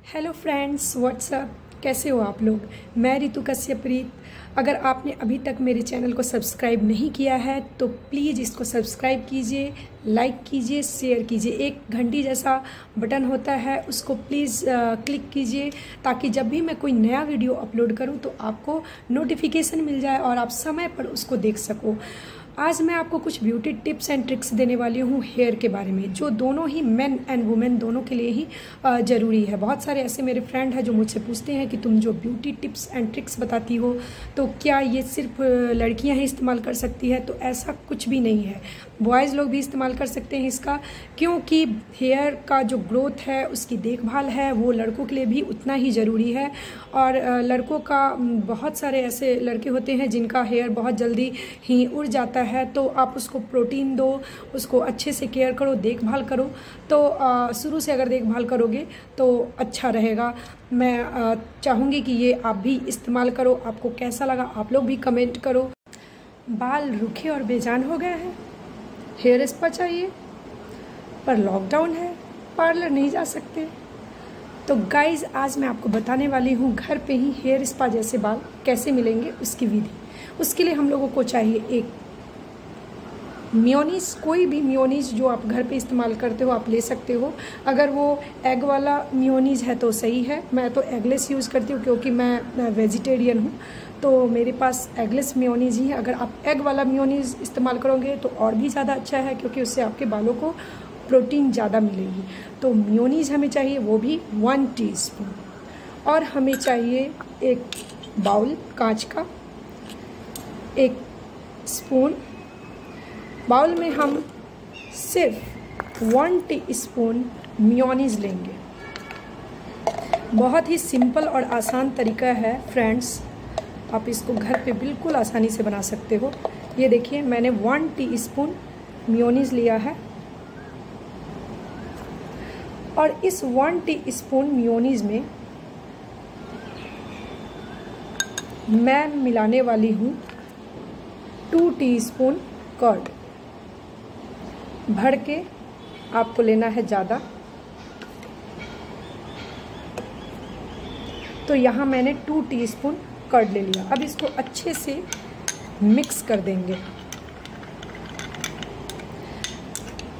Hello friends, WhatsApp, कैसे हो आप लोग। मैं रितु कश्यपरीत। अगर आपने अभी तक मेरे चैनल को सब्सक्राइब नहीं किया है तो प्लीज़ इसको सब्सक्राइब कीजिए, लाइक कीजिए, शेयर कीजिए। एक घंटी जैसा बटन होता है, उसको प्लीज़ क्लिक कीजिए ताकि जब भी मैं कोई नया वीडियो अपलोड करूं तो आपको नोटिफिकेशन मिल जाए और आप समय पर उसको देख सको। आज मैं आपको कुछ ब्यूटी टिप्स एंड ट्रिक्स देने वाली हूँ हेयर के बारे में, जो दोनों ही मेन एंड वुमेन दोनों के लिए ही ज़रूरी है। बहुत सारे ऐसे मेरे फ्रेंड हैं जो मुझसे पूछते हैं कि तुम जो ब्यूटी टिप्स एंड ट्रिक्स बताती हो तो क्या ये सिर्फ लड़कियां ही इस्तेमाल कर सकती है। तो ऐसा कुछ भी नहीं है, बॉयज़ लोग भी इस्तेमाल कर सकते हैं इसका, क्योंकि हेयर का जो ग्रोथ है, उसकी देखभाल है, वो लड़कों के लिए भी उतना ही ज़रूरी है। और लड़कों का बहुत सारे ऐसे लड़के होते हैं जिनका हेयर बहुत जल्दी ही उड़ जाता है, तो आप उसको प्रोटीन दो, उसको अच्छे से केयर करो, देखभाल करो। तो शुरू से अगर देखभाल करोगे तो अच्छा रहेगा। मैं चाहूँगी कि ये आप भी इस्तेमाल करो। आपको कैसा लगा आप लोग भी कमेंट करो। बाल रूखे और बेजान हो गए हैं, हेयर स्पा चाहिए, पर लॉकडाउन है, पार्लर नहीं जा सकते। तो गाइज, आज मैं आपको बताने वाली हूँ घर पे ही हेयर स्पा जैसे बाल कैसे मिलेंगे, उसकी विधि। उसके लिए हम लोगों को चाहिए एक मेयोनीज, कोई भी मेयोनीज जो आप घर पे इस्तेमाल करते हो आप ले सकते हो। अगर वो एग वाला मेयोनीज है तो सही है। मैं तो एगलेस यूज़ करती हूँ क्योंकि मैं वेजिटेरियन हूँ, तो मेरे पास एगलेस मेयोनीज ही है। अगर आप एग वाला मेयोनीज इस्तेमाल करोगे तो और भी ज़्यादा अच्छा है, क्योंकि उससे आपके बालों को प्रोटीन ज़्यादा मिलेगी। तो मेयोनीज हमें चाहिए, वो भी 1 टीस्पून। और हमें चाहिए एक बाउल कांच का, एक स्पून। बाउल में हम सिर्फ 1 टीस्पून मेयोनीज लेंगे। बहुत ही सिंपल और आसान तरीका है फ्रेंड्स, आप इसको घर पे बिल्कुल आसानी से बना सकते हो। ये देखिए, मैंने 1 टीस्पून मेयोनीज लिया है और इस 1 टीस्पून मेयोनीज में मैं मिलाने वाली हूँ 2 टीस्पून कर्ड। भर के आपको लेना है ज़्यादा। तो यहाँ मैंने 2 टीस्पून कर्ड ले लिया। अब इसको अच्छे से मिक्स कर देंगे।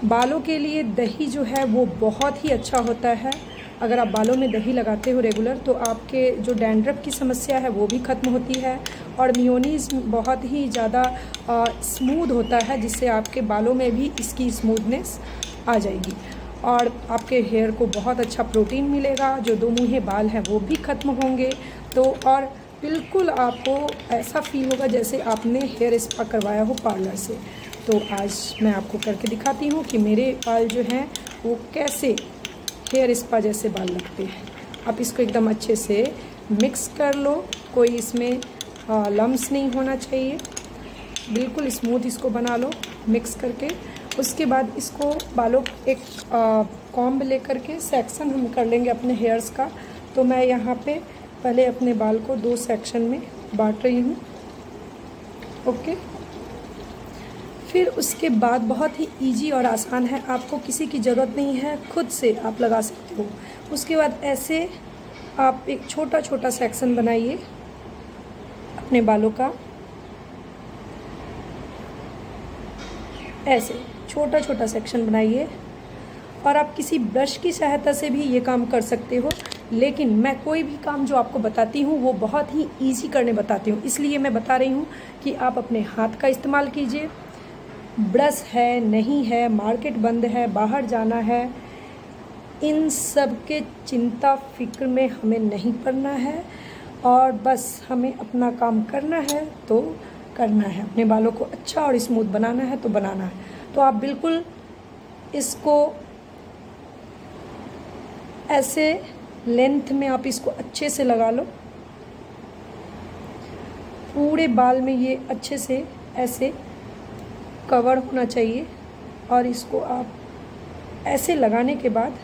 बालों के लिए दही जो है वो बहुत ही अच्छा होता है। अगर आप बालों में दही लगाते हो रेगुलर तो आपके जो डैंड्रफ की समस्या है वो भी ख़त्म होती है। और मेयोनीज बहुत ही ज़्यादा स्मूथ होता है, जिससे आपके बालों में भी इसकी स्मूथनेस आ जाएगी और आपके हेयर को बहुत अच्छा प्रोटीन मिलेगा। जो दो मुँहे बाल हैं वो भी ख़त्म होंगे। तो और बिल्कुल आपको ऐसा फील होगा जैसे आपने हेयर स्पा करवाया हो पार्लर से। तो आज मैं आपको करके दिखाती हूँ कि मेरे बाल जो हैं वो कैसे हेयर स्पा जैसे बाल लगते हैं। आप इसको एकदम अच्छे से मिक्स कर लो, कोई इसमें लम्स नहीं होना चाहिए, बिल्कुल स्मूथ इसको बना लो मिक्स करके। उसके बाद इसको बालों एक कॉम्ब लेकर के सेक्शन हम कर लेंगे अपने हेयर्स का। तो मैं यहाँ पे पहले अपने बाल को 2 सेक्शन में बांट रही हूँ। ओके, फिर उसके बाद बहुत ही इजी और आसान है, आपको किसी की ज़रूरत नहीं है, खुद से आप लगा सकते हो। उसके बाद ऐसे आप एक छोटा छोटा सेक्शन बनाइए अपने बालों का, ऐसे छोटा छोटा सेक्शन बनाइए। और आप किसी ब्रश की सहायता से भी ये काम कर सकते हो, लेकिन मैं कोई भी काम जो आपको बताती हूँ वो बहुत ही इजी करने बताती हूँ, इसलिए मैं बता रही हूँ कि आप अपने हाथ का इस्तेमाल कीजिए। ब्रश है नहीं है, मार्केट बंद है, बाहर जाना है, इन सब के चिंता फिक्र में हमें नहीं पड़ना है और बस हमें अपना काम करना है तो करना है। अपने बालों को अच्छा और स्मूथ बनाना है तो बनाना है। तो आप बिल्कुल इसको ऐसे लेंथ में आप इसको अच्छे से लगा लो। पूरे बाल में ये अच्छे से ऐसे कवर होना चाहिए। और इसको आप ऐसे लगाने के बाद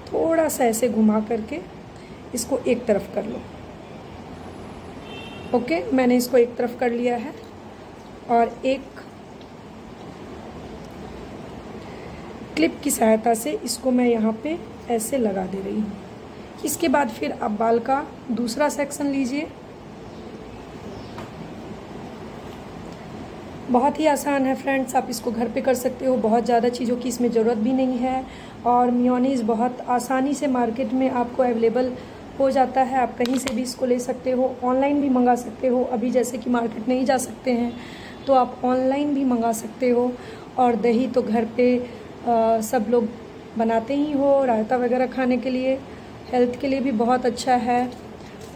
थोड़ा सा ऐसे घुमा करके इसको एक तरफ कर लो। ओके, मैंने इसको एक तरफ कर लिया है और एक क्लिप की सहायता से इसको मैं यहाँ पे ऐसे लगा दे रही हूँ। इसके बाद फिर आप बाल का दूसरा सेक्शन लीजिए। बहुत ही आसान है फ्रेंड्स, आप इसको घर पे कर सकते हो, बहुत ज़्यादा चीज़ों की इसमें ज़रूरत भी नहीं है। और मेयोनीज़ बहुत आसानी से मार्केट में आपको अवेलेबल हो जाता है, आप कहीं से भी इसको ले सकते हो, ऑनलाइन भी मंगा सकते हो। अभी जैसे कि मार्केट नहीं जा सकते हैं तो आप ऑनलाइन भी मंगा सकते हो। और दही तो घर पे सब लोग बनाते ही हो, रायता वगैरह खाने के लिए, हेल्थ के लिए भी बहुत अच्छा है।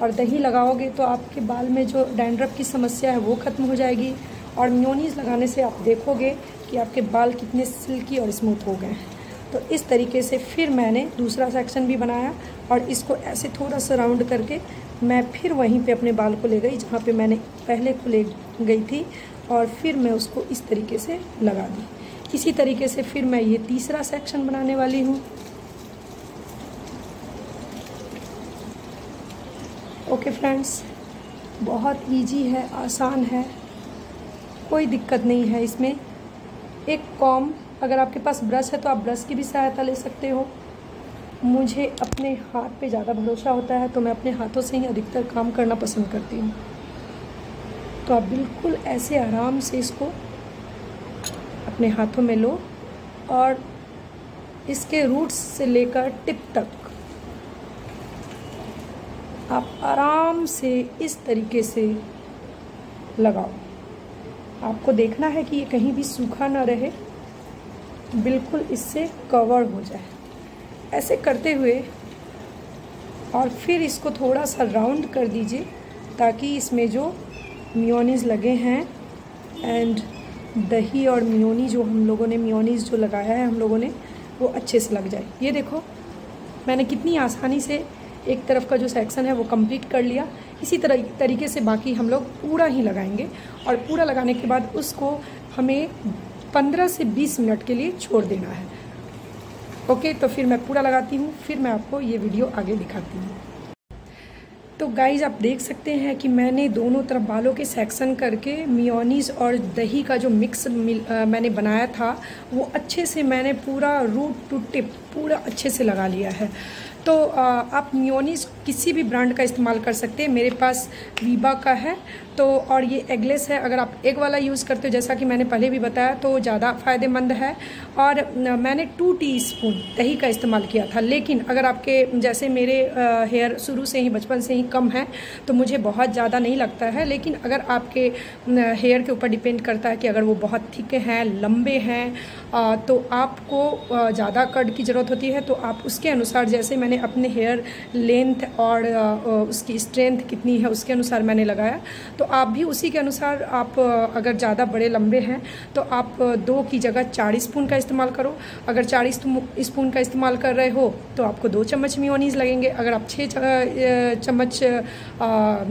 और दही लगाओगे तो आपके बाल में जो डैंड्रफ की समस्या है वो ख़त्म हो जाएगी। और मेयोनीज़ लगाने से आप देखोगे कि आपके बाल कितने सिल्की और स्मूथ हो गए हैं। तो इस तरीके से फिर मैंने दूसरा सेक्शन भी बनाया और इसको ऐसे थोड़ा सा राउंड करके मैं फिर वहीं पे अपने बाल को ले गई जहाँ पे मैंने पहले को ले गई थी, और फिर मैं उसको इस तरीके से लगा दी। इसी तरीके से फिर मैं ये तीसरा सेक्शन बनाने वाली हूँ। ओके फ्रेंड्स, बहुत इजी है, आसान है, कोई दिक्कत नहीं है इसमें। एक कॉम, अगर आपके पास ब्रश है तो आप ब्रश की भी सहायता ले सकते हो। मुझे अपने हाथ पे ज़्यादा भरोसा होता है तो मैं अपने हाथों से ही अधिकतर काम करना पसंद करती हूँ। तो आप बिल्कुल ऐसे आराम से इसको अपने हाथों में लो और इसके रूट्स से लेकर टिप तक आप आराम से इस तरीके से लगाओ। आपको देखना है कि ये कहीं भी सूखा ना रहे, बिल्कुल इससे कवर हो जाए। ऐसे करते हुए और फिर इसको थोड़ा सा राउंड कर दीजिए ताकि इसमें जो मेयोनीज़ लगे हैं एंड दही और मेयोनी जो हम लोगों ने मेयोनीज़ जो लगाया है हम लोगों ने, वो अच्छे से लग जाए। ये देखो मैंने कितनी आसानी से एक तरफ का जो सेक्शन है वो कंप्लीट कर लिया। इसी तरीके से बाकी हम लोग पूरा ही लगाएंगे और पूरा लगाने के बाद उसको हमें 15 से 20 मिनट के लिए छोड़ देना है। ओके, तो फिर मैं पूरा लगाती हूँ, फिर मैं आपको ये वीडियो आगे दिखाती हूँ। तो गाइज आप देख सकते हैं कि मैंने दोनों तरफ बालों के सेक्शन करके मेयोनीज़ और दही का जो मिक्स मैंने बनाया था वो अच्छे से मैंने पूरा रूट टू टिप पूरा अच्छे से लगा लिया है। तो आप मेयोनीज़ किसी भी ब्रांड का इस्तेमाल कर सकते हैं। मेरे पास वीबा का है तो, और ये एगलेस है। अगर आप एग वाला यूज़ करते हो जैसा कि मैंने पहले भी बताया तो ज़्यादा फ़ायदेमंद है। और मैंने 2 टीस्पून दही का इस्तेमाल किया था। लेकिन अगर आपके जैसे मेरे हेयर शुरू से ही बचपन से ही कम है तो मुझे बहुत ज़्यादा नहीं लगता है। लेकिन अगर आपके हेयर के ऊपर डिपेंड करता है कि अगर वो बहुत थिक हैं, लंबे हैं, तो आपको ज़्यादा कर्ड की ज़रूरत होती है। तो आप उसके अनुसार, जैसे मैंने अपने हेयर लेंथ और उसकी स्ट्रेंथ कितनी है उसके अनुसार मैंने लगाया, तो आप भी उसी के अनुसार, आप अगर ज़्यादा बड़े लंबे हैं तो आप 2 की जगह 4 स्पून का इस्तेमाल करो। अगर 4 स्पून का इस्तेमाल कर रहे हो तो आपको 2 चम्मच मेयोनीज़ लगेंगे। अगर आप 6 चम्मच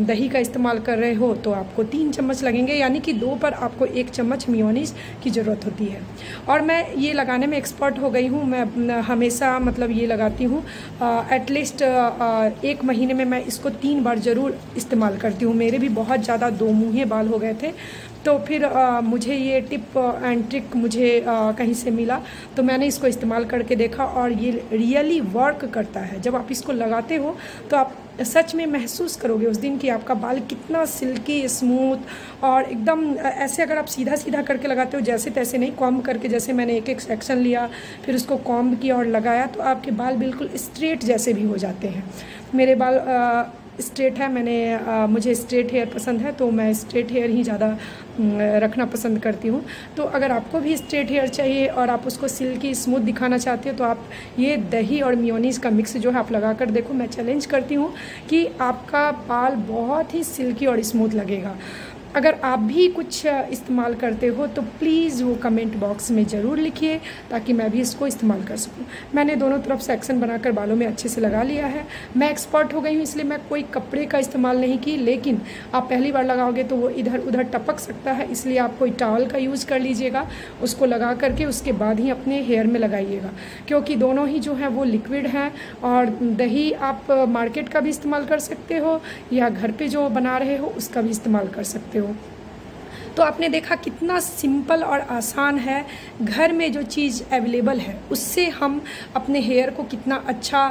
दही का इस्तेमाल कर रहे हो तो आपको 3 चम्मच लगेंगे, यानी कि 2 पर आपको 1 चम्मच मेयोनीज़ की ज़रूरत होती है। और मैं ये लगाने में एक्सपर्ट हो गई हूँ। मैं हमेशा मतलब ये लगाती हूँ एटलीस्ट 1 महीने में मैं इसको 3 बार ज़रूर इस्तेमाल करती हूँ। मेरे भी बहुत ज़्यादा 2 मुँहे बाल हो गए थे, तो फिर मुझे ये टिप एंड ट्रिक मुझे कहीं से मिला तो मैंने इसको इस्तेमाल करके देखा और ये रियली वर्क करता है। जब आप इसको लगाते हो तो आप सच में महसूस करोगे उस दिन कि आपका बाल कितना सिल्की स्मूथ और एकदम ऐसे, अगर आप सीधा सीधा करके लगाते हो जैसे तैसे नहीं, कॉम्ब करके, जैसे मैंने एक सेक्शन लिया फिर उसको कॉम्ब किया और लगाया तो आपके बाल बिल्कुल स्ट्रेट जैसे भी हो जाते हैं। मेरे बाल स्ट्रेट है, मुझे स्ट्रेट हेयर पसंद है तो मैं स्ट्रेट हेयर ही ज़्यादा रखना पसंद करती हूँ। तो अगर आपको भी स्ट्रेट हेयर चाहिए और आप उसको सिल्की स्मूथ दिखाना चाहते हो तो आप ये दही और मेयोनीज़ का मिक्स जो है आप लगा कर देखो। मैं चैलेंज करती हूँ कि आपका बाल बहुत ही सिल्की और स्मूथ लगेगा। अगर आप भी कुछ इस्तेमाल करते हो तो प्लीज़ वो कमेंट बॉक्स में ज़रूर लिखिए ताकि मैं भी इसको इस्तेमाल कर सकूं। मैंने दोनों तरफ सेक्शन बनाकर बालों में अच्छे से लगा लिया है। मैं एक्सपर्ट हो गई हूँ इसलिए मैं कोई कपड़े का इस्तेमाल नहीं की, लेकिन आप पहली बार लगाओगे तो वो इधर उधर टपक सकता है, इसलिए आप कोई टॉवल का यूज़ कर लीजिएगा, उसको लगा करके उसके बाद ही अपने हेयर में लगाइएगा, क्योंकि दोनों ही जो है वो लिक्विड हैं। और दही आप मार्केट का भी इस्तेमाल कर सकते हो या घर पर जो बना रहे हो उसका भी इस्तेमाल कर सकते हो। तो आपने देखा कितना सिंपल और आसान है। घर में जो चीज़ अवेलेबल है उससे हम अपने हेयर को कितना अच्छा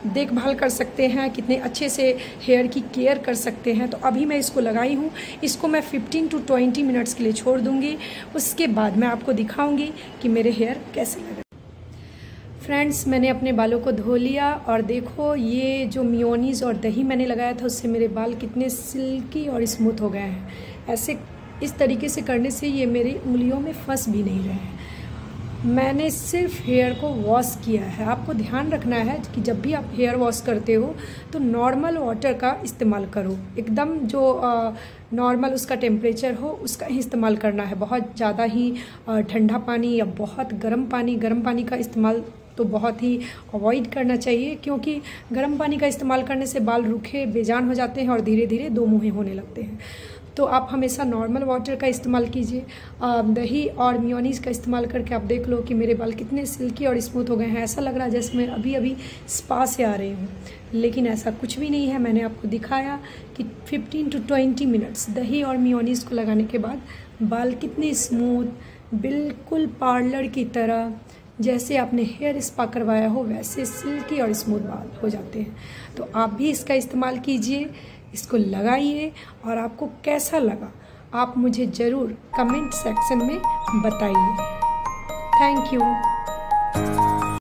देखभाल कर सकते हैं, कितने अच्छे से हेयर की केयर कर सकते हैं। तो अभी मैं इसको लगाई हूँ, इसको मैं 15 to 20 मिनट्स के लिए छोड़ दूँगी। उसके बाद मैं आपको दिखाऊँगी कि मेरे हेयर कैसे लगे। फ्रेंड्स, मैंने अपने बालों को धो लिया और देखो ये जो मेयोनीज़ और दही मैंने लगाया था उससे मेरे बाल कितने सिल्की और स्मूथ हो गए हैं। ऐसे इस तरीके से करने से ये मेरी उंगलियों में फंस भी नहीं रहे हैं। मैंने सिर्फ हेयर को वॉश किया है। आपको ध्यान रखना है कि जब भी आप हेयर वॉश करते हो तो नॉर्मल वाटर का इस्तेमाल करो, एकदम जो नॉर्मल उसका टेम्परेचर हो उसका ही इस्तेमाल करना है। बहुत ज़्यादा ही ठंडा पानी या बहुत गर्म पानी का इस्तेमाल तो बहुत ही अवॉइड करना चाहिए, क्योंकि गर्म पानी का इस्तेमाल करने से बाल रूखे बेजान हो जाते हैं और धीरे धीरे दो मुँहे होने लगते हैं। तो आप हमेशा नॉर्मल वाटर का इस्तेमाल कीजिए। दही और मेयोनीज़ का इस्तेमाल करके आप देख लो कि मेरे बाल कितने सिल्की और स्मूथ हो गए हैं। ऐसा लग रहा है जैसे मैं अभी अभी स्पा से आ रही हूँ, लेकिन ऐसा कुछ भी नहीं है। मैंने आपको दिखाया कि 15 to 20 मिनट्स दही और मेयोनीज़ को लगाने के बाद बाल कितने स्मूथ, बिल्कुल पार्लर की तरह, जैसे आपने हेयर स्पा करवाया हो वैसे सिल्की और स्मूथ बाल हो जाते हैं। तो आप भी इसका इस्तेमाल कीजिए, इसको लगाइए और आपको कैसा लगा आप मुझे ज़रूर कमेंट सेक्शन में बताइए। Thank you.